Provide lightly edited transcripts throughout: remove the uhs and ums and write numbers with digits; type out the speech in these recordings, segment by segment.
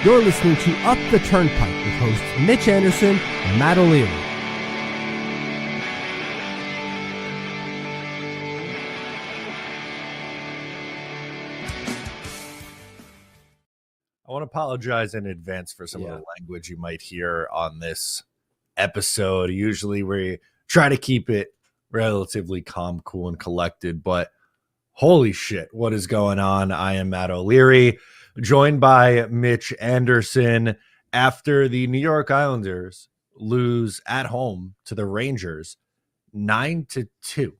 You're listening to Up the Turnpike with hosts Mitch Anderson and Matt O'Leary. I want to apologize in advance for some of the language you might hear on this episode. Usually we try to keep it relatively calm, cool, and collected, but holy shit, what is going on? I am Matt O'Leary, joined by Mitch Anderson after the New York Islanders lose at home to the Rangers 9-2.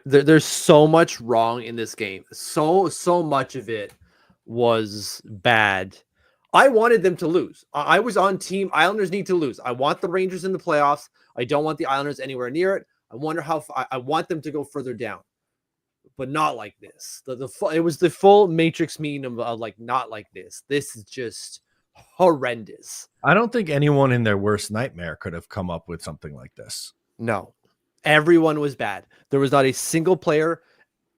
There's so much wrong in this game. So much of it was bad. I wanted them to lose. I was on team Islanders need to lose. I want the Rangers in the playoffs. I don't want the Islanders anywhere near it. I wonder how I want them to go further down, but not like this. It was the full Matrix meaning of like not like this. This is just horrendous. I don't think anyone in their worst nightmare could have come up with something like this. No. Everyone was bad. There was not a single player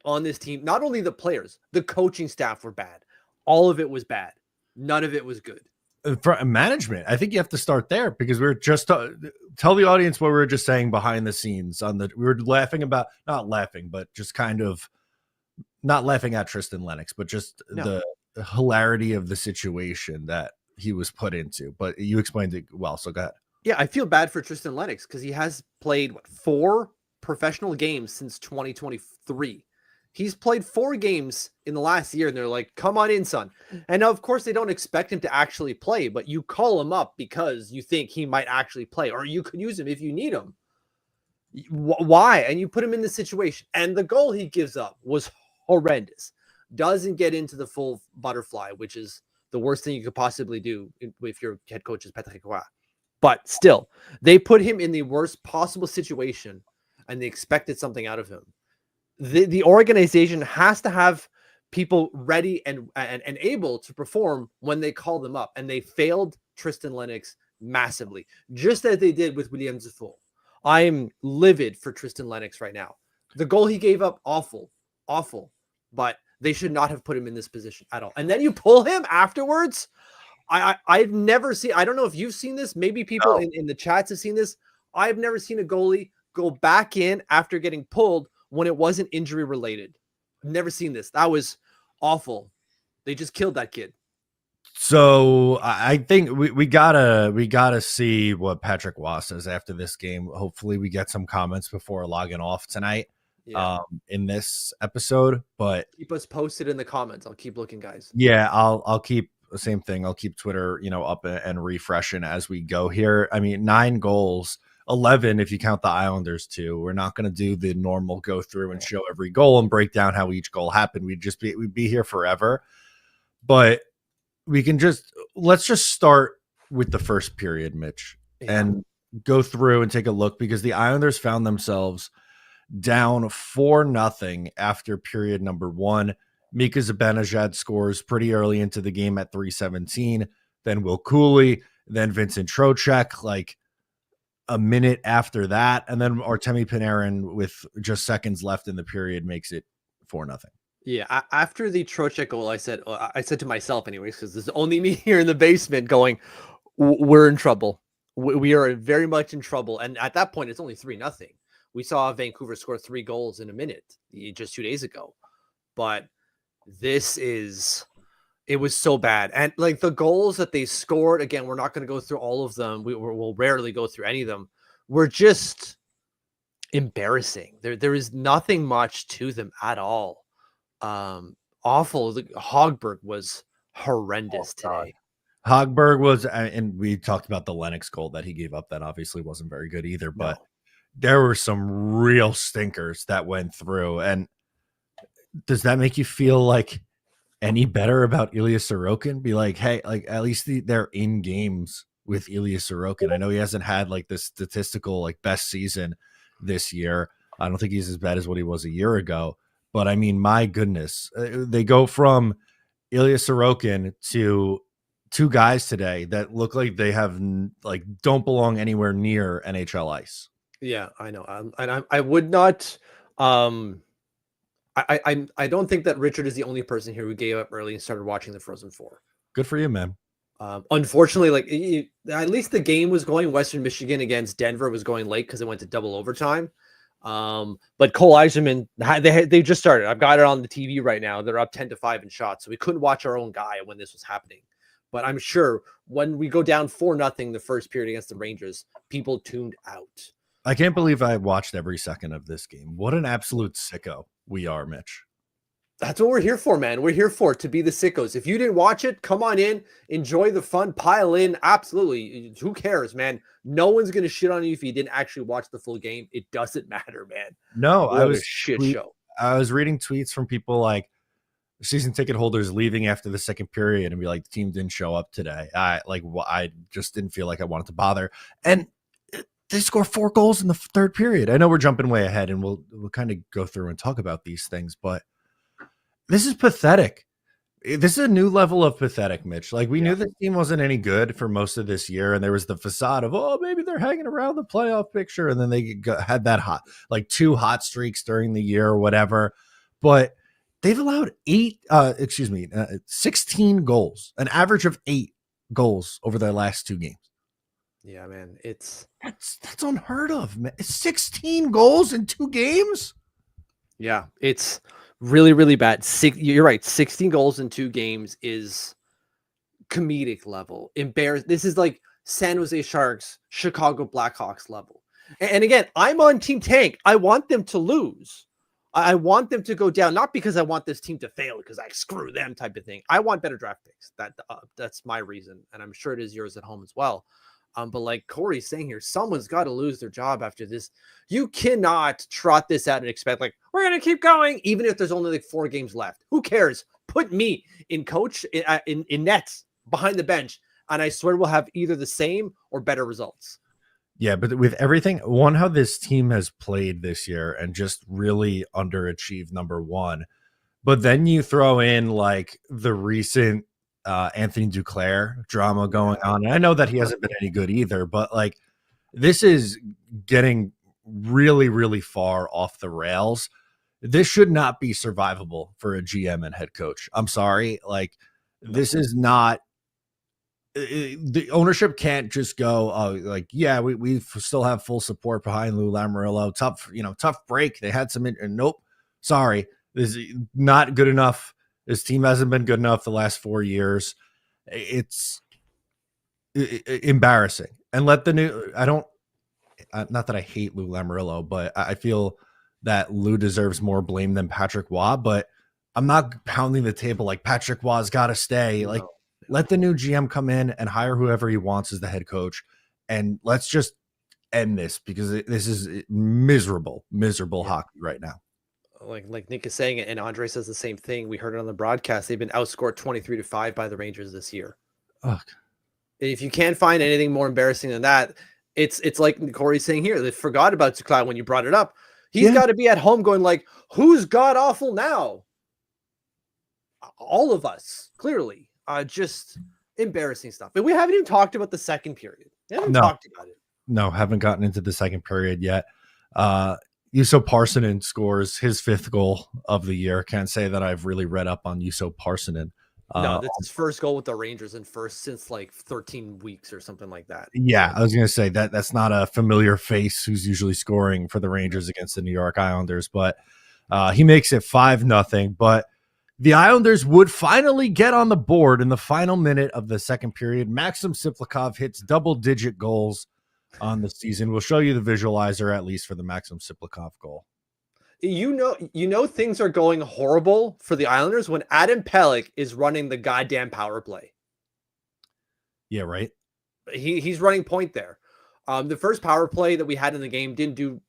on this team. Not only the players, the coaching staff were bad. All of it was bad. None of it was good. For management, I think you have to start there because we're just tell the audience what we were just saying behind the scenes. We were laughing about, not laughing, but just kind of not laughing at Tristan Lennox, but just the hilarity of the situation that he was put into. But you explained it well, so go ahead. Yeah, I feel bad for Tristan Lennox because he has played 4 professional games since 2023. He's played 4 games in the last year, and they're like, come on in, son. And of course, they don't expect him to actually play, but you call him up because you think he might actually play, or you could use him if you need him. Why? And you put him in this situation. And the goal he gives up was horrendous. Doesn't get into the full butterfly, which is the worst thing you could possibly do if your head coach is Patrick Roy. But still, they put him in the worst possible situation, and they expected something out of him. The organization has to have people ready and able to perform when they call them up, and they failed Tristan Lennox massively, just as they did with William Dufault. I am livid for Tristan Lennox right now. The goal he gave up, awful, but they should not have put him in this position at all. And then you pull him afterwards. I've never seen, I don't know if you've seen this. Maybe people in the chats have seen this. I've never seen a goalie go back in after getting pulled when it wasn't injury related. I've never seen this. That was awful. They just killed that kid. So I think we gotta see what Patrick Roy says after this game. Hopefully we get some comments before logging off tonight in this episode. But keep us posted in the comments. I'll keep looking, guys. Yeah, I'll keep the same thing. I'll keep Twitter, up and refreshing as we go here. I mean, 9 goals, 11 if you count the Islanders too. We're not going to do the normal go through and show every goal and break down how each goal happened. We'd be here forever. But let's just start with the first period, Mitch, and go through and take a look, because the Islanders found themselves down 4-0 after period number 1. Mika Zibanejad scores pretty early into the game at 3:17. Then Will Cooley, then Vincent Trocheck, like a minute after that. And then Artemi Panarin, with just seconds left in the period, makes it 4-0. Yeah, after the Trocheck goal, I said to myself anyways, because there's only me here in the basement going, we're in trouble. We are very much in trouble. And at that point, it's only 3-0. We saw Vancouver score 3 goals in a minute just 2 days ago. But it was so bad. And like the goals that they scored, again, we're not going to go through all of them. We'll rarely go through any of them. We're just embarrassing. There is nothing much to them at all. Awful. Hogberg was horrendous today. Hogberg was, and we talked about the Lennox goal that he gave up. That obviously wasn't very good either, but there were some real stinkers that went through. And does that make you feel like any better about Ilya Sorokin? Be like, hey, like at least they're in games with Ilya Sorokin. I know he hasn't had like the statistical like best season this year. I don't think he's as bad as what he was a year ago. But I mean, my goodness, they go from Ilya Sorokin to 2 guys today that look like they have like don't belong anywhere near NHL ice. Yeah, I know. And I would not. I don't think that Richard is the only person here who gave up early and started watching the Frozen Four. Good for you, man. Unfortunately, at least the game was going. Western Michigan against Denver was going late because it went to double overtime. But Cole Eiserman, they just started. I've got it on the TV right now. They're up 10-5 in shots, so we couldn't watch our own guy when this was happening. But I'm sure when we go down 4-0 the first period against the Rangers, people tuned out. I can't believe I watched every second of this game. What an absolute sicko we are, Mitch. That's what we're here for, man. We're here for to be the sickos. If you didn't watch it, come on in, enjoy the fun, pile in. Absolutely. Who cares, man? No one's going to shit on you if you didn't actually watch the full game. It doesn't matter, man. No, I was show. I was reading tweets from people like season ticket holders leaving after the second period and be like, the team didn't show up today. I just didn't feel like I wanted to bother. And they score 4 goals in the third period. I know we're jumping way ahead and we'll kind of go through and talk about these things, but this is pathetic. This is a new level of pathetic, Mitch. Like we knew this team wasn't any good for most of this year. And there was the facade of, oh, maybe they're hanging around the playoff picture. And then they had that 2 hot streaks during the year or whatever. But they've allowed 16 goals, an average of 8 goals over their last 2 games. Yeah, man, that's unheard of, man. 16 goals in 2 games. Yeah, it's really, really bad. You're right. 16 goals in 2 games is comedic level. Embarrassed. This is like San Jose Sharks, Chicago Blackhawks level. And again, I'm on Team Tank. I want them to lose. I want them to go down, not because I want this team to fail, because I screw them type of thing. I want better draft picks. That's my reason, and I'm sure it is yours at home as well. But like Corey's saying here, someone's got to lose their job after this. You cannot trot this out and expect like we're gonna keep going, even if there's only like 4 games left. Who cares? Put me in coach in nets behind the bench, and I swear we'll have either the same or better results. Yeah, but with everything, how this team has played this year and just really underachieved, number one. But then you throw in like the recent Anthony Duclair drama going on. And I know that he hasn't been any good either, but like this is getting really, really far off the rails. This should not be survivable for a GM and head coach. I'm sorry. Like this is not. The ownership can't just go, we still have full support behind Lou Lamoriello. Tough break. They had some. Nope. Sorry. This is not good enough. This team hasn't been good enough the last 4 years. It's embarrassing. And let the new, not that I hate Lou Lamoriello, but I feel that Lou deserves more blame than Patrick Waugh, but I'm not pounding the table like Patrick Waugh's got to stay. Like, let the new GM come in and hire whoever he wants as the head coach. And let's just end this because this is miserable hockey right now. Like Nick is saying it, and Andre says the same thing. We heard it on the broadcast. They've been outscored 23-5 by the Rangers this year. Ugh. If you can't find anything more embarrassing than that, it's like Corey's saying here. They forgot about Duclair when you brought it up. He's got to be at home going like, who's god awful now? All of us, clearly. Just embarrassing stuff. But we haven't even talked about the second period. We haven't talked about it. No, haven't gotten into the second period yet. Juuso Parssinen scores his 5th goal of the year. Can't say that I've really read up on Juuso Parssinen. No, that's his first goal with the Rangers and first since like 13 weeks or something like that. Yeah, I was going to say that's not a familiar face who's usually scoring for the Rangers against the New York Islanders, but he makes it 5-0. But the Islanders would finally get on the board in the final minute of the second period. Maxim Siplikov hits double-digit goals on the season. We'll show you the visualizer at least for the Maxim Siplikov goal. You know things are going horrible for the Islanders when Adam Pelech is running the goddamn power play. Yeah, right. He's running point there. The first power play that we had in the game didn't do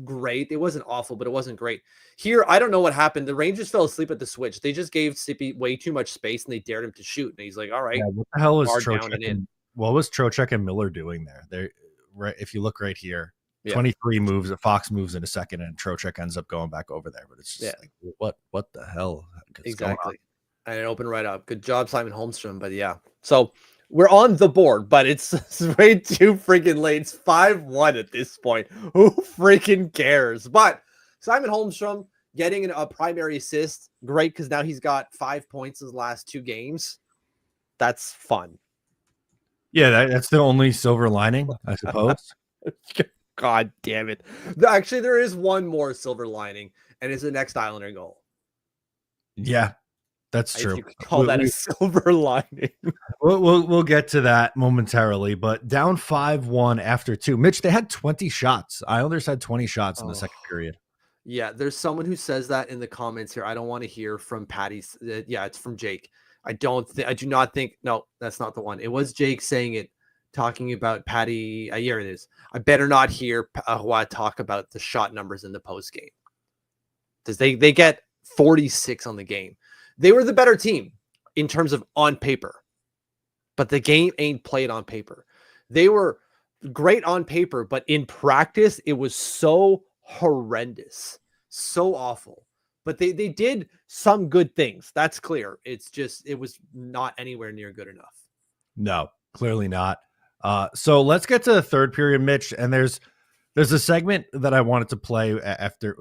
great. It wasn't awful, but it wasn't great. Here, I don't know what happened. The Rangers fell asleep at the switch. They just gave Sippy way too much space and they dared him to shoot. And he's like, all right. Yeah, what the hell was Trocheck and Miller doing there? They're right. If you look right here, 23 moves, Fox moves in a second and Trocheck ends up going back over there. But it's just like, what the hell? Exactly. And it opened right up. Good job, Simon Holmstrom. But yeah, so we're on the board, but it's way too freaking late. It's 5-1 at this point. Who freaking cares? But Simon Holmstrom getting a primary assist, great, because now he's got 5 points his last 2 games. That's fun. Yeah, that's the only silver lining, I suppose. God damn it. Actually, there is one more silver lining, and it's the next Islander goal. Yeah, that's If true. you could call that a silver lining. We'll get to that momentarily, but down 5-1 after 2. Mitch, they had 20 shots. Islanders had 20 shots in the second period. Yeah, there's someone who says that in the comments here. I don't want to hear from Patty's. Yeah, it's from Jake. I do not think. No, that's not the one. It was Jake saying it, talking about Patty. Here it is. I better not hear Ahua talk about the shot numbers in the post game, because they get 46 on the game. They were the better team in terms of on paper, but the game ain't played on paper. They were great on paper, but in practice, it was so horrendous, so awful. But they did some good things. That's clear. It's just, it was not anywhere near good enough. No, clearly not. So let's get to the third period, Mitch. And there's a segment that I wanted to play after.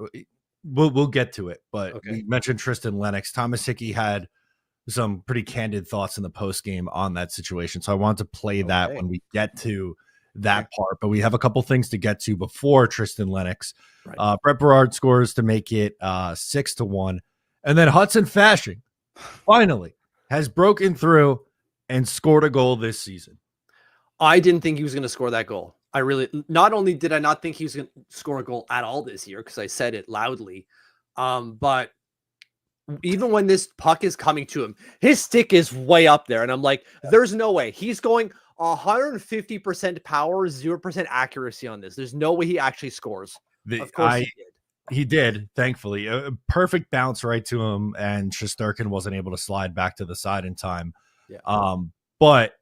We'll get to it, but Okay. We mentioned Tristan Lennox. Thomas Hickey had some pretty candid thoughts in the post game on that situation. So I want to play that when we get to that part, but we have a couple things to get to before Tristan Lennox. Right. Brett Berard scores to make it 6-1. And then Hudson Fasching finally has broken through and scored a goal this season. I didn't think he was going to score that goal. Not only did I not think he was going to score a goal at all this year, because I said it loudly, but even when this puck is coming to him, his stick is way up there. And I'm like, there's no way. He's going 150% power, 0% accuracy on this. There's no way he actually scores. Of course he did. He did, thankfully. A perfect bounce right to him, and Shesterkin wasn't able to slide back to the side in time. Yeah. But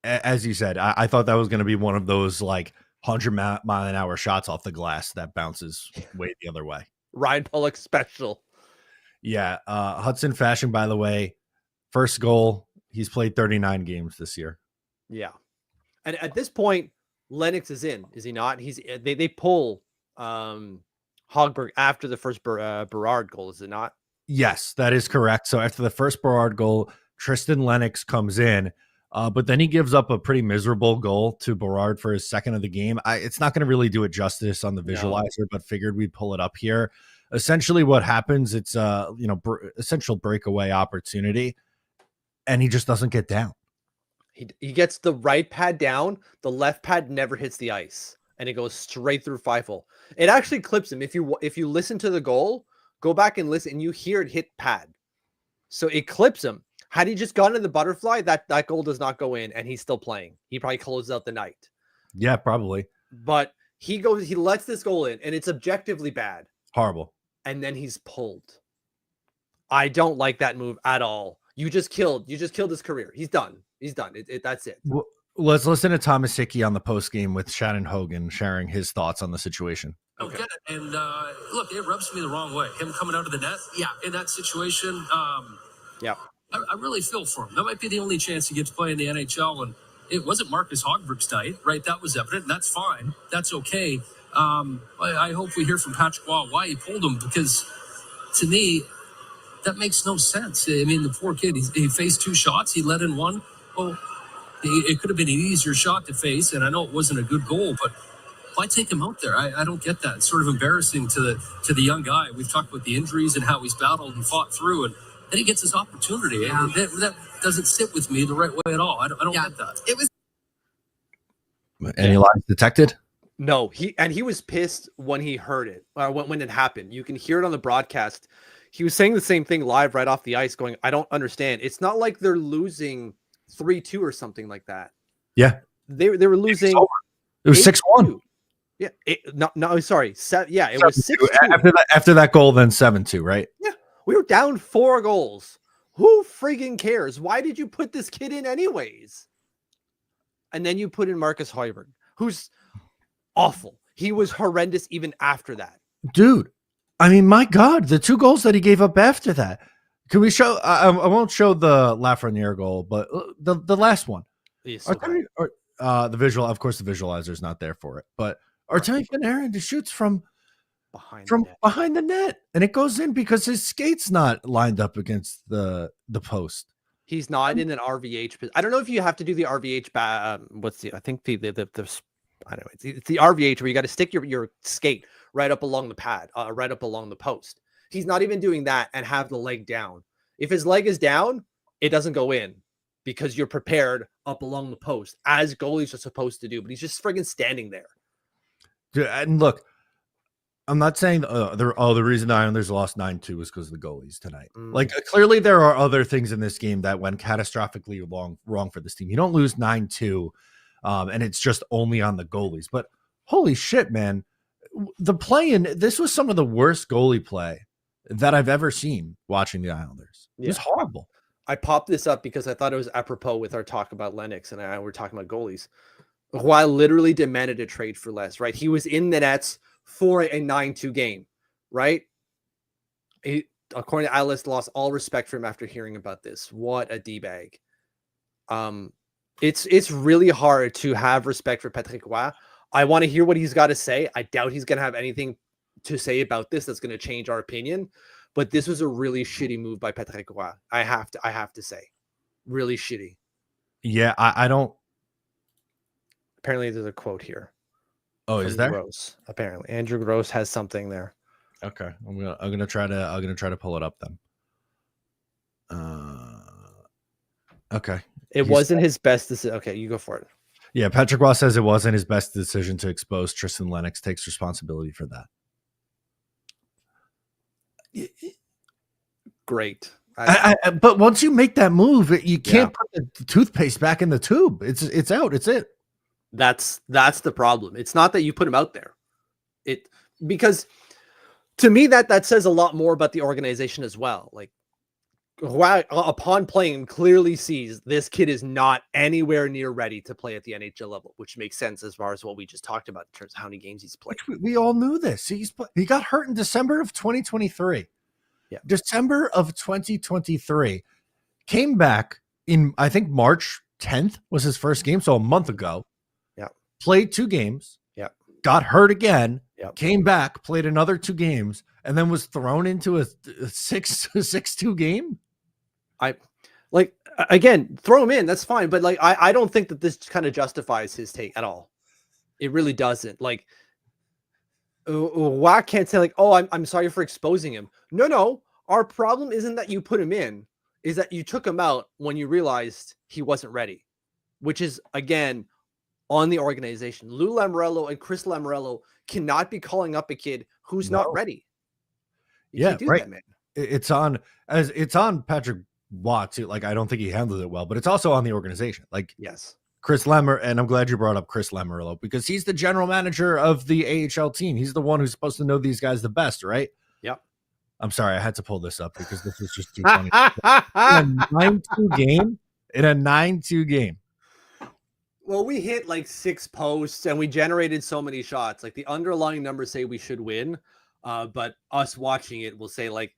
as you said, I thought that was going to be one of those like 100-mile-an-hour shots off the glass that bounces way the other way. Ryan Pulock special. Yeah. Hudson Fasching, by the way, first goal. He's played 39 games this year. Yeah. And at this point, Lennox is in, is he not? They pull Hogberg after the first Berard goal, is it not? Yes, that is correct. So after the first Berard goal, Tristan Lennox comes in, but then he gives up a pretty miserable goal to Berard for his second of the game. It's not going to really do it justice on the visualizer, but figured we'd pull it up here. Essentially what happens, it's essential breakaway opportunity, and he just doesn't get down. He gets the right pad down, the left pad never hits the ice, and it goes straight through Feifel. It actually clips him. If you listen to the goal, go back and listen, and you hear it hit pad. So it clips him. Had he just gone to the butterfly, that goal does not go in, and he's still playing. He probably closes out the night. Yeah, probably. But he lets this goal in, and it's objectively bad. Horrible. And then he's pulled. I don't like that move at all. You just killed his career. He's done. That's it. Well, let's listen to Thomas Hickey on the post game with Shannon Hogan sharing his thoughts on the situation. Okay. Get it. And look, it rubs me the wrong way. Him coming out of the net, in that situation. I really feel for him. That might be the only chance he gets to play in the NHL. And it wasn't Marcus Hogberg's night, right? That was evident, and that's fine. That's okay. I hope we hear from Patrick Waugh why he pulled him, because to me, that makes no sense. I mean, the poor kid, he faced 2 shots. He let in one. Well, it could have been an easier shot to face, and I know it wasn't a good goal, but why take him out there? I don't get that. It's sort of embarrassing to the young guy. We've talked about the injuries and how he's battled and fought through, and then he gets his opportunity. Yeah. That doesn't sit with me the right way at all. I don't get that. It was. Any lies detected? No, he was pissed when he heard it, when it happened. You can hear it on the broadcast. He was saying the same thing live right off the ice, going, I don't understand. It's not like they're losing 3-2 or something like that. Yeah. They were losing. It was 6-1. Yeah. Sorry. It was 6-2. After that goal, then 7-2, right? Yeah. We were down 4 goals. Who friggin' cares? Why did you put this kid in anyways? And then you put in Marcus Hogberg, who's awful. He was horrendous even after that. Dude, I mean, my God, the 2 goals that he gave up after that. Can we show? I won't show the Lafreniere goal, but the last one. The visual, of course, the visualizer is not there for it. But Artemi Panarin just shoots from behind the net, and it goes in because his skate's not lined up against the post. He's not in an RVH. I don't know if you have to do the RVH. I think the I don't know. It's the RVH where you got to stick your skate right up along the pad, right up along the post. He's not even doing that and have the leg down. If his leg is down, it doesn't go in because you're prepared up along the post as goalies are supposed to do. But he's just friggin' standing there. Dude, and look, I'm not saying the reason the Islanders lost 9-2 was because of the goalies tonight. Like clearly there are other things in this game that went catastrophically wrong for this team. You don't lose 9-2, and it's just only on the goalies. But holy shit, man, the play-in, this was some of the worst goalie play that I've ever seen watching the Islanders. It was horrible. I popped this up because I thought it was apropos with our talk about Lennox, and I were talking about goalies. Roy literally demanded a trade for less, right? He was in the nets for a 9-2 game, right? According to Alice, lost all respect for him after hearing about this. What a D-bag. It's really hard to have respect for Patrick Roy. I want to hear what he's got to say. I doubt he's going to have anything to say about this that's going to change our opinion, but this was a really shitty move by Patrick Roy. I have to say, really shitty. Yeah, I don't. Apparently, there's a quote here. Oh, is there? Gross. Apparently, Andrew Gross has something there. Okay, I'm gonna try to pull it up then. Okay. It wasn't his best decision. Okay, you go for it. Yeah, Patrick Roy says it wasn't his best decision to expose Tristan Lennox. Takes responsibility for that. Great. But once you make that move, you can't put the toothpaste back in the tube. It's out. It's it. That's the problem. It's not that you put him out there. Because to me that says a lot more about the organization as well. Like Roy, upon playing, clearly sees this kid is not anywhere near ready to play at the NHL level, which makes sense as far as what we just talked about in terms of how many games he's played. We all knew this. He got hurt in December of 2023. Yeah. December of 2023. Came back in, I think, March 10th was his first game, so a month ago. Yeah. Played 2 games. Yeah. Got hurt again. Yeah. Came back, played another 2 games, and then was thrown into a 6-2 game. Again, throw him in. That's fine. But I don't think that this kind of justifies his take at all. It really doesn't. Like, Roy can't say like, oh, I'm sorry for exposing him. No. Our problem isn't that you put him in, is that you took him out when you realized he wasn't ready, which is, again, on the organization. Lou Lamoriello and Chris Lamoriello cannot be calling up a kid who's not ready. You can't do that, man. It's on Patrick Roy too. Like, I don't think he handled it well, but it's also on the organization. Like, yes. Chris Lemmer, and I'm glad you brought up Chris Lamoriello because he's the general manager of the AHL team. He's the one who's supposed to know these guys the best, right? Yep. I'm sorry, I had to pull this up because this is just too funny. In a 9-2 game. Well, we hit like 6 posts and we generated so many shots. Like the underlying numbers say we should win, but us watching it will say like,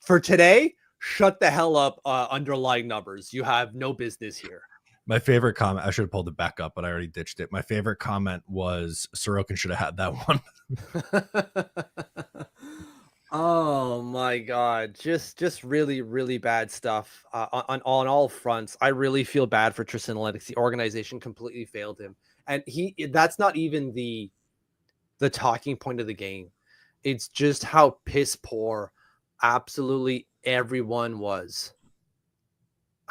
for today, shut the hell up, underlying numbers. You have no business here. My favorite comment, I should have pulled it back up, but I already ditched it. My favorite comment was Sorokin should have had that one. Oh my God. Just really, really bad stuff on all fronts. I really feel bad for Tristan Lennox. The organization completely failed him. And that's not even the talking point of the game. It's just how piss poor absolutely everyone was.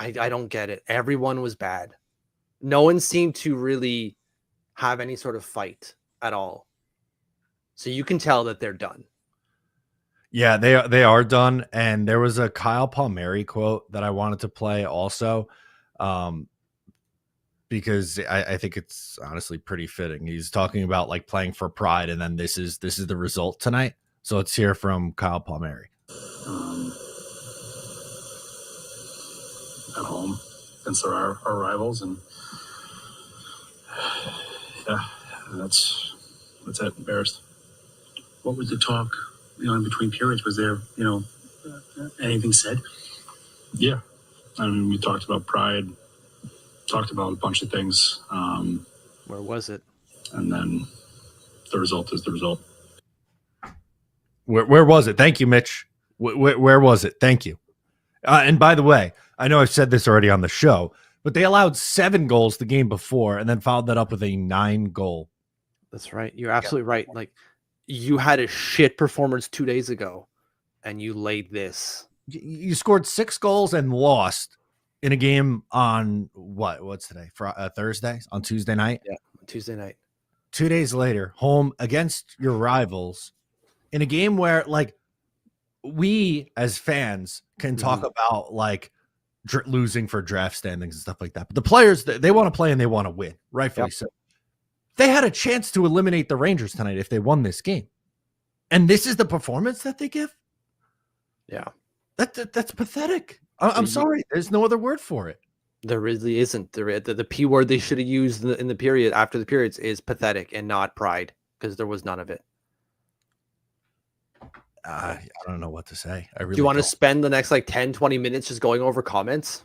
I don't get it. Everyone was bad. No one seemed to really have any sort of fight at all. So you can tell that they're done. Yeah, they are done. And there was a Kyle Palmieri quote that I wanted to play also, because I think it's honestly pretty fitting. He's talking about like playing for pride, and then this is the result tonight. So let's hear from Kyle Palmieri. At home against our rivals, and yeah, that's it. Embarrassed. What was the talk, in between periods? Was there, anything said? Yeah, I mean, we talked about pride, talked about a bunch of things. Where was it? And then the result is the result. Where was it? Thank you, Mitch. Where was it? Thank you. And by the way, I know I've said this already on the show, but they allowed 7 goals the game before and then followed that up with a 9-goal. That's right. You're absolutely right. Like, you had a shit performance 2 days ago, and you laid this. You scored 6 goals and lost in a game on what's today? Thursday? On Tuesday night? Yeah, Tuesday night. 2 days later, home against your rivals in a game where, like, we as fans can talk about, like, losing for draft standings and stuff like that. But the players, they want to play and they want to win, rightfully so. They had a chance to eliminate the Rangers tonight if they won this game. And this is the performance that they give? Yeah. That's pathetic. I'm sorry. There's no other word for it. There really isn't. The P word they should have used in the period after the periods is pathetic and not pride, because there was none of it. I don't know what to say. I really Do you want don't. to spend the next like 10, 20 minutes just going over comments?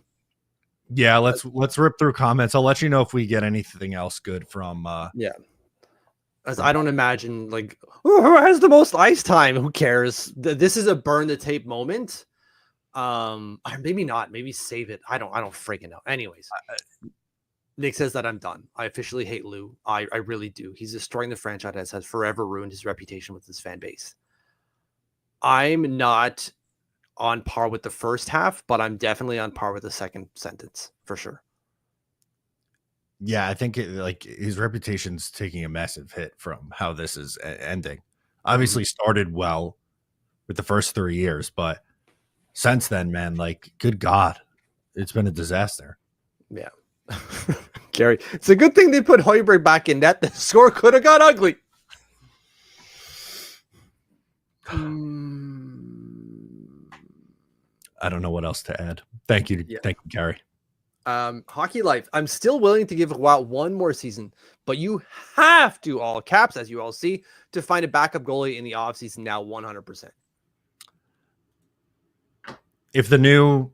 Yeah, let's rip through comments. I'll let you know if we get anything else good from As I don't imagine, like, who has the most ice time? Who cares? This is a burn the tape moment. Or maybe not. Maybe save it. I don't freaking know. Anyways, Nick says that I'm done. I officially hate Lou. I really do. He's destroying the franchise. Has forever ruined his reputation with his fan base. I'm not on par with the first half, but I'm definitely on par with the second sentence for sure. Yeah, I think his reputation's taking a massive hit from how this is ending. Obviously started well with the first 3 years, but since then, man, like, good God, it's been a disaster. Yeah. Gary, it's a good thing they put Hoiberg back in net. The score could have got ugly. I don't know what else to add. Thank you. Yeah. Thank you, Gary. Hockey Life. I'm still willing to give Wild one more season, but you have to, all caps, as you all see, to find a backup goalie in the offseason now 100%. If the new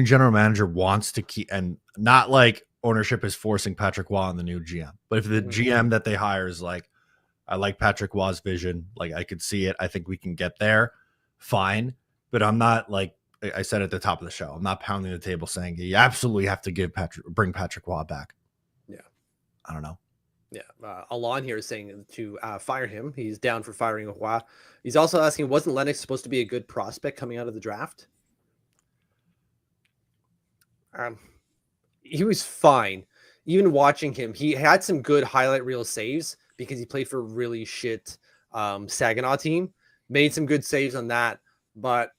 general manager wants to keep, and not like ownership is forcing Patrick Waugh on the new GM, but if the GM that they hire is like, I like Patrick Waugh's vision, like, I could see it, I think we can get there, fine. But I'm not, like I said at the top of the show, I'm not pounding the table saying you absolutely have to bring Patrick Waugh back. Yeah. I don't know. Yeah. Alon here is saying to fire him. He's down for firing Waugh. He's also asking, wasn't Lennox supposed to be a good prospect coming out of the draft? He was fine. Even watching him, he had some good highlight reel saves because he played for a really shit Saginaw team. Made some good saves on that, but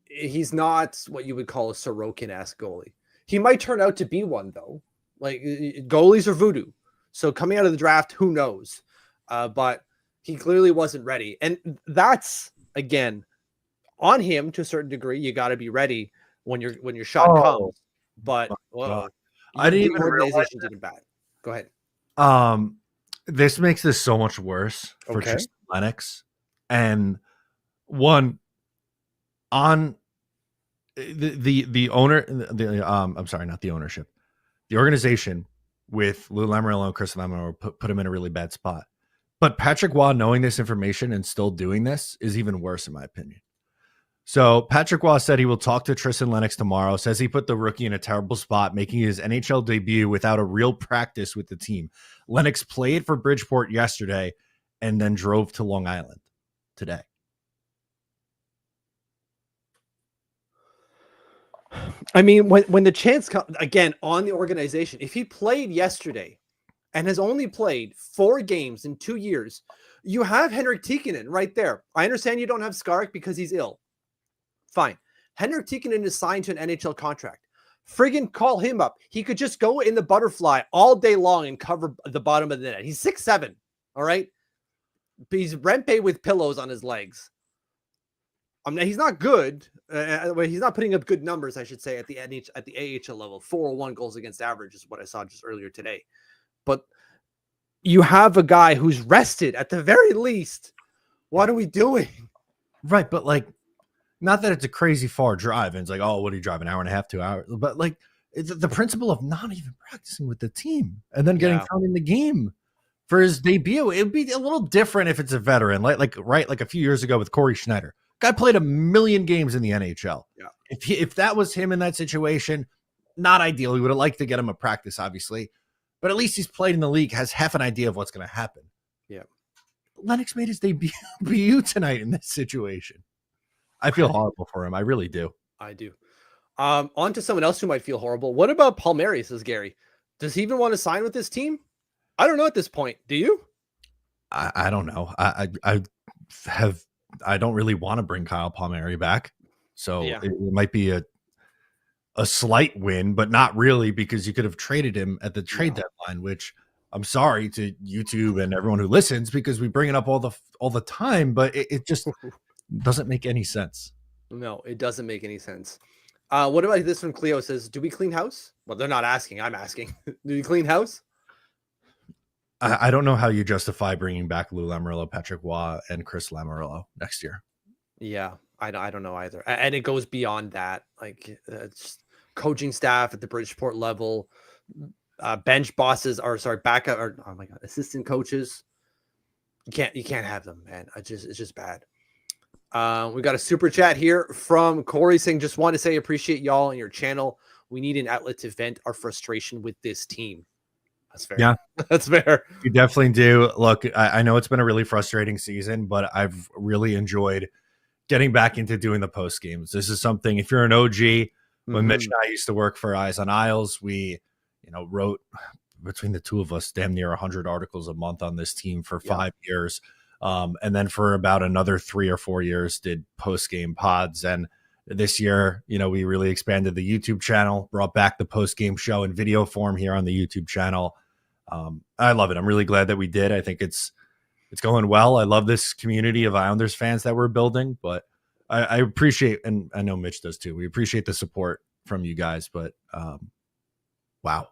he's not what you would call a Sorokin-esque goalie. He might turn out to be one, though. Like, goalies are voodoo. So coming out of the draft, who knows? But he clearly wasn't ready. And that's, again, on him to a certain degree. You got to be ready when your shot comes. But I didn't even organization didn't bat. Go ahead. This makes this so much worse for Tristan Lennox. And one, on the owner, I'm sorry, not the ownership, the organization with Lou Lamoriello and Chris Lamoriello put him in a really bad spot. But Patrick Waugh knowing this information and still doing this is even worse, in my opinion. So Patrick Waugh said he will talk to Tristan Lennox tomorrow, says he put the rookie in a terrible spot, making his NHL debut without a real practice with the team. Lennox played for Bridgeport yesterday and then drove to Long Island today. I mean, when the chance comes, again, on the organization, if he played yesterday and has only played 4 games in 2 years, you have Henrik Tikkanen right there. I understand you don't have Skarek because he's ill. Fine. Henrik Tikkanen is signed to an NHL contract. Friggin' call him up. He could just go in the butterfly all day long and cover the bottom of the net. He's 6'7", all right? But he's Rempe with pillows on his legs. I mean, he's not good. He's not putting up good numbers, I should say, at the AHL level. 401 goals against average is what I saw just earlier today. But you have a guy who's rested at the very least. What are we doing? Right, but like, not that it's a crazy far drive. And it's like, oh, what are you driving? An hour and a half, 2 hours. But like, it's the principle of not even practicing with the team and then getting thrown in the game for his debut. It would be a little different if it's a veteran, like a few years ago with Corey Schneider. Guy played 1 million games in the NHL. Yeah. If that was him in that situation, not ideal. We would have liked to get him a practice, obviously, but at least he's played in the league, has half an idea of what's going to happen. Yeah. Lennox made his debut tonight in this situation. I feel horrible for him. I really do. I do. On to someone else who might feel horrible. What about Palmieri, says Gary? Does he even want to sign with this team? I don't know at this point. Do you? I don't know. I don't really want to bring Kyle Palmieri back. So it might be a slight win, but not really, because you could have traded him at the trade deadline, which I'm sorry to YouTube and everyone who listens, because we bring it up all the time, but it just doesn't make any sense. No, it doesn't make any sense. What about this one? Cleo says, do we clean house? Well, they're not asking. I'm asking. Do we clean house? I don't know how you justify bringing back Lou Lamoriello, Patrick Waugh, and Chris Lamoriello next year. Yeah, I don't know either. And it goes beyond that. Like, it's coaching staff at the Bridgeport level, bench bosses, backup, or oh my God, assistant coaches. You can't have them, man. It's just bad. We got a super chat here from Corey saying, just want to say appreciate y'all and your channel. We need an outlet to vent our frustration with this team. That's fair. Yeah, that's fair. You definitely do. Look, I know it's been a really frustrating season, but I've really enjoyed getting back into doing the post games. This is something, if you're an OG, when Mitch and I used to work for Eyes on Isles, we, wrote between the two of us damn near 100 articles a month on this team for 5 years. And then for about another 3 or 4 years did post game pods. And this year, we really expanded the YouTube channel, brought back the post game show in video form here on the YouTube channel. I love it. I'm really glad that we did. I think it's going well. I love this community of Islanders fans that we're building, but I appreciate, and I know Mitch does too, we appreciate the support from you guys, but wow.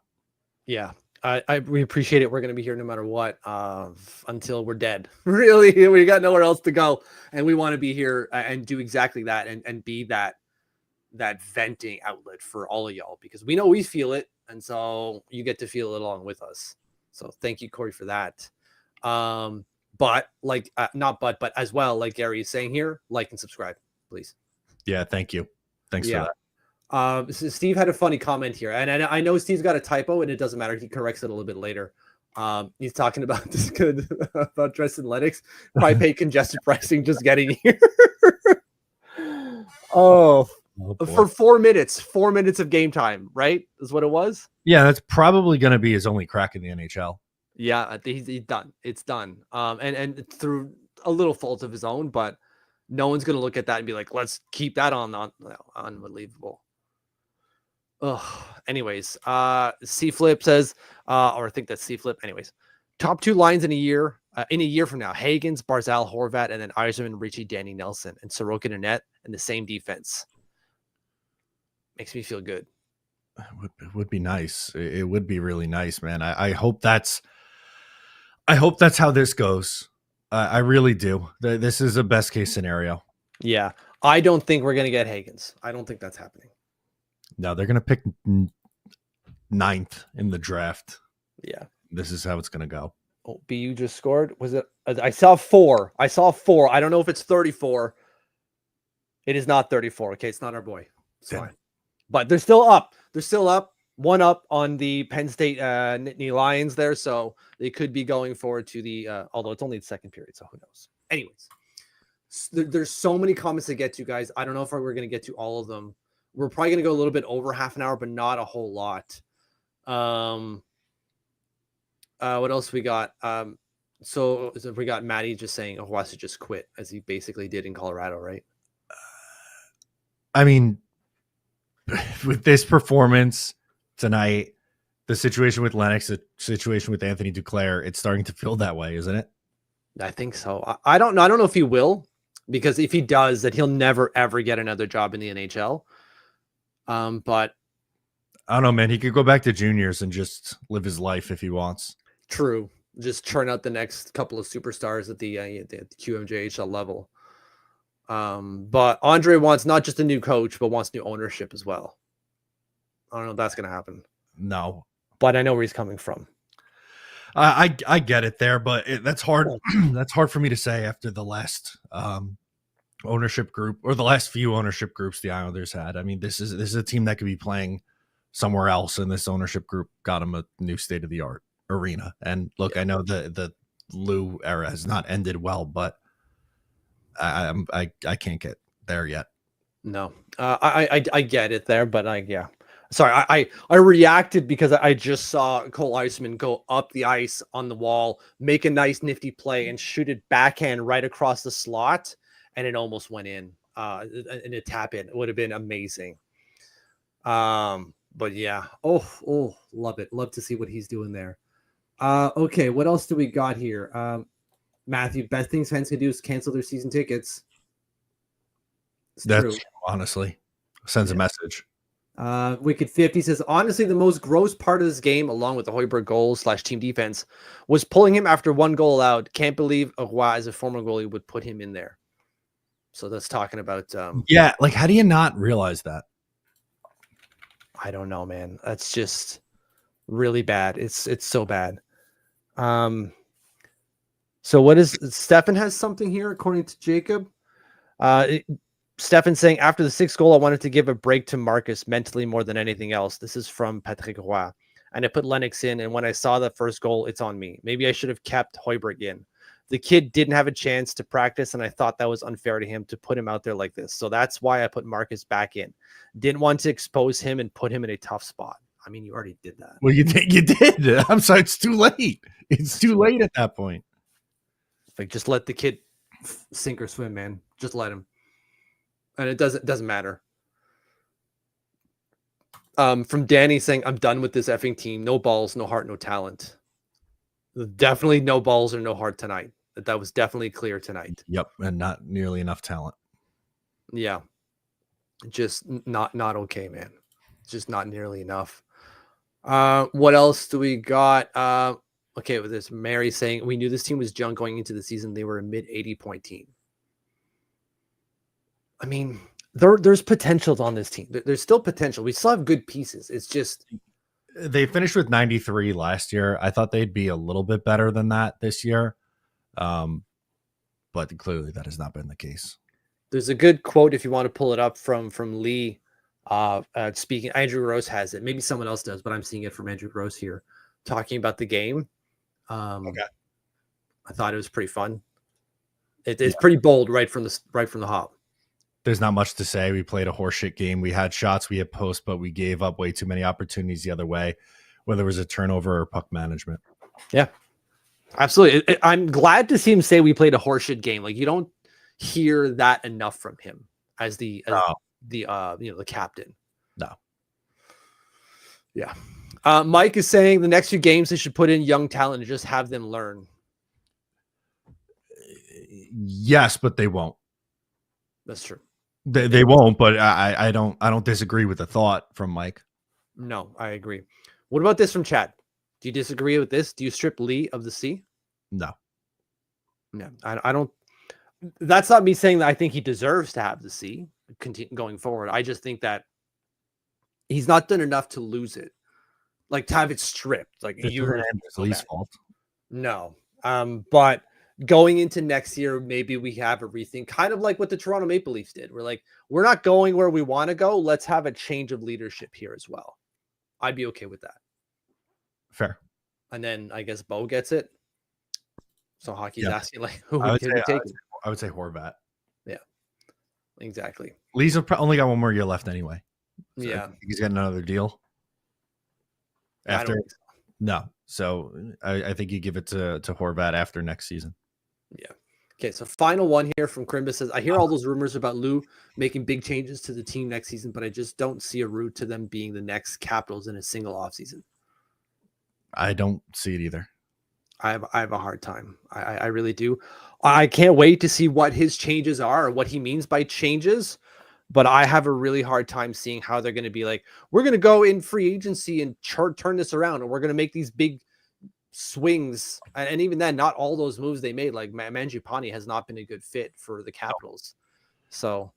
Yeah. We appreciate it. We're going to be here no matter what, until we're dead. Really, we got nowhere else to go, and we want to be here and do exactly that, and be that venting outlet for all of y'all, because we know we feel it, and so you get to feel it along with us. So thank you, Corey, for that. But as well, like Gary is saying here, like and subscribe, please. Yeah, thank you. Thanks for that. So Steve had a funny comment here, and I know Steve's got a typo, and it doesn't matter. He corrects it a little bit later. He's talking about this good about Tristan Lennox. Probably pay congested pricing just getting here. For 4 minutes, 4 minutes of game time, right? Is what it was. Yeah, that's probably going to be his only crack in the NHL. Yeah, he's done. It's done. And through a little fault of his own, but no one's going to look at that and be like, let's keep that on. Unbelievable. Anyways, C Flip says, or I think that's C Flip. Anyways, top 2 lines in a year from now: Hagens, Barzal, Horvat, and then Yzerman, Richie, Danny Nelson, and Sorokin and Net, and the same defense. Makes me feel good. It would be nice. It would be really nice, man. I hope that's how this goes. I really do. This is a best case scenario. Yeah. I don't think we're going to get Hagens. I don't think that's happening. No, they're going to pick 9th in the draft. Yeah. This is how it's going to go. Oh, BU just scored. Was it? I saw 4. I don't know if it's 34. It is not 34. Okay. It's not our boy. It's fine. But they're still up. One up on the Penn State Nittany Lions there. So they could be going forward to the, although it's only the second period. So who knows? Anyways, there's so many comments to get to, guys. I don't know if we're going to get to all of them. We're probably going to go a little bit over half an hour, but not a whole lot. What else we got? So we got Maddie just saying Owasi just quit, as he basically did in Colorado, right? I mean, with this performance tonight, the situation with Lennox, the situation with Anthony Duclair, it's starting to feel that way, isn't it? I think so. I don't know. I don't know if he will, because if he does, that he'll never, ever get another job in the NHL. But I don't know, man. He could go back to juniors and just live his life if he wants. True. Just churn out the next couple of superstars at the QMJHL level. But Andre wants not just a new coach, but wants new ownership as well. I don't know if that's going to happen. No. But I know where he's coming from. I get it there, but that's hard. That's hard for me to say after the last ownership group or the last few ownership groups the Islanders had. I mean, this is a team that could be playing somewhere else, and this ownership group got them a new state of the art arena. And look, I know the Lou era has not ended well, but I can't get there yet. No, I get it there, but sorry, I reacted because I just saw Cole Eisman go up the ice on the wall, make a nice nifty play, and shoot it backhand right across the slot, and it almost went in. In a tap in, it would have been amazing. But yeah, love it. Love to see what he's doing there. Okay, what else do we got here? Matthew, best things fans can do is cancel their season tickets. That's true. Honestly sends a message. Wicked 50 says, honestly, the most gross part of this game, along with the Hoiberg goals / team defense, was pulling him after one goal allowed. Can't believe Roy, as a former goalie, would put him in there. So that's talking about yeah, like how do you not realize that? I don't know, man. That's just really bad. It's so bad. So what is Stefan has something here according to Jacob? Stefan saying, after the 6th goal, I wanted to give a break to Marcus mentally more than anything else. This is from Patrick Roy. And I put Lennox in, and when I saw the first goal, it's on me. Maybe I should have kept Hoiberg in. The kid didn't have a chance to practice, and I thought that was unfair to him to put him out there like this. So that's why I put Marcus back in. Didn't want to expose him and put him in a tough spot. I mean, you already did that. Well, you did. I'm sorry, it's too late. It's too late at that point. Like, just let the kid sink or swim, man. Just let him. And it doesn't matter. From Danny saying, I'm done with this effing team. No balls, no heart, no talent. Definitely no balls or no heart tonight. That was definitely clear tonight. Yep, and not nearly enough talent. Yeah. Just not okay, man. Just not nearly enough. What else do we got? Okay, with this Mary saying, we knew this team was junk going into the season. They were a mid-80 point team. I mean, there's potential on this team. There's still potential. We still have good pieces. It's just they finished with 93 last year. I thought they'd be a little bit better than that this year. But clearly that has not been the case. There's a good quote if you want to pull it up from Lee. Speaking, Andrew Gross has it. Maybe someone else does, but I'm seeing it from Andrew Gross here, talking about the game. Okay. I thought it was pretty fun. It's pretty bold right from the hop. There's not much to say. We played a horseshit game. We had shots, we had posts, but we gave up way too many opportunities the other way, whether it was a turnover or puck management. Yeah, absolutely. I'm glad to see him say we played a horseshit game. Like, you don't hear that enough from him as the captain. No. Yeah. Mike is saying the next few games they should put in young talent and just have them learn. Yes, but they won't. That's true. They won't, but I don't disagree with the thought from Mike. No, I agree. What about this from Chad? Do you disagree with this? Do you strip Lee of the C? No. No, I don't. That's not me saying that I think he deserves to have the C going forward. I just think that he's not done enough to lose it, like to have it stripped. Like Lee's fault. No, but going into next year, maybe we have a rethink, kind of like what the Toronto Maple Leafs did. We're like, we're not going where we want to go. Let's have a change of leadership here as well. I'd be okay with that. Fair. And then I guess Bo gets it. So hockey's asking, like, who I would take it? I would say Horvat. Yeah, exactly. Lee's only got one more year left anyway. So yeah, he's got another deal. After think so. No, so I think you give it to Horvat after next season. Yeah. Okay, so final one here from Crimbus says, I hear all those rumors about Lou making big changes to the team next season, but I just don't see a route to them being the next Capitals in a single offseason. I don't see it either. I have a hard time. I really do. I can't wait to see what his changes are or what he means by changes, but I have a really hard time seeing how they're going to be like, we're going to go in free agency and turn this around, and we're going to make these big swings. And even then, not all those moves they made, like Mangiapane has not been a good fit for the Capitals. So,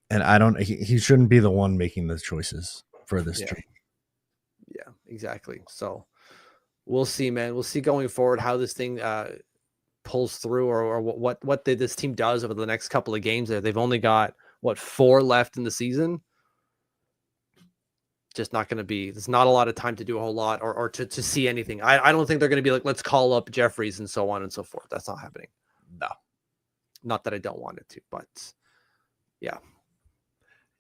and he shouldn't be the one making the choices for this team. Yeah, exactly. So we'll see, man. We'll see going forward how this thing pulls through, or what this team does over the next couple of games. There, they've only got 4 left in the season. Just not going to be. There's not a lot of time to do a whole lot, or to see anything. I don't think they're going to be like, let's call up Jeffries and so on and so forth. That's not happening. No, not that I don't want it to, but yeah.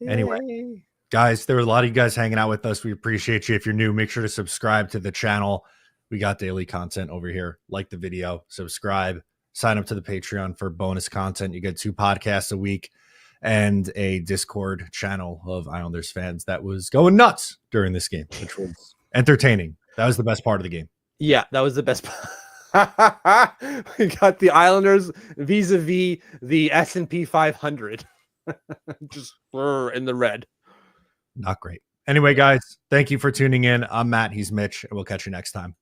Anyway. Yay. Guys, there were a lot of you guys hanging out with us. We appreciate you. If you're new, make sure to subscribe to the channel. We got daily content over here. Like the video, subscribe, sign up to the Patreon for bonus content. You get 2 podcasts a week and a Discord channel of Islanders fans that was going nuts during this game, which was entertaining. That was the best part of the game. Yeah, that was the best part. We got the Islanders vis-a-vis the S&P 500. Just in the red. Not great. Anyway, guys, thank you for tuning in. I'm Matt. He's Mitch, and we'll catch you next time.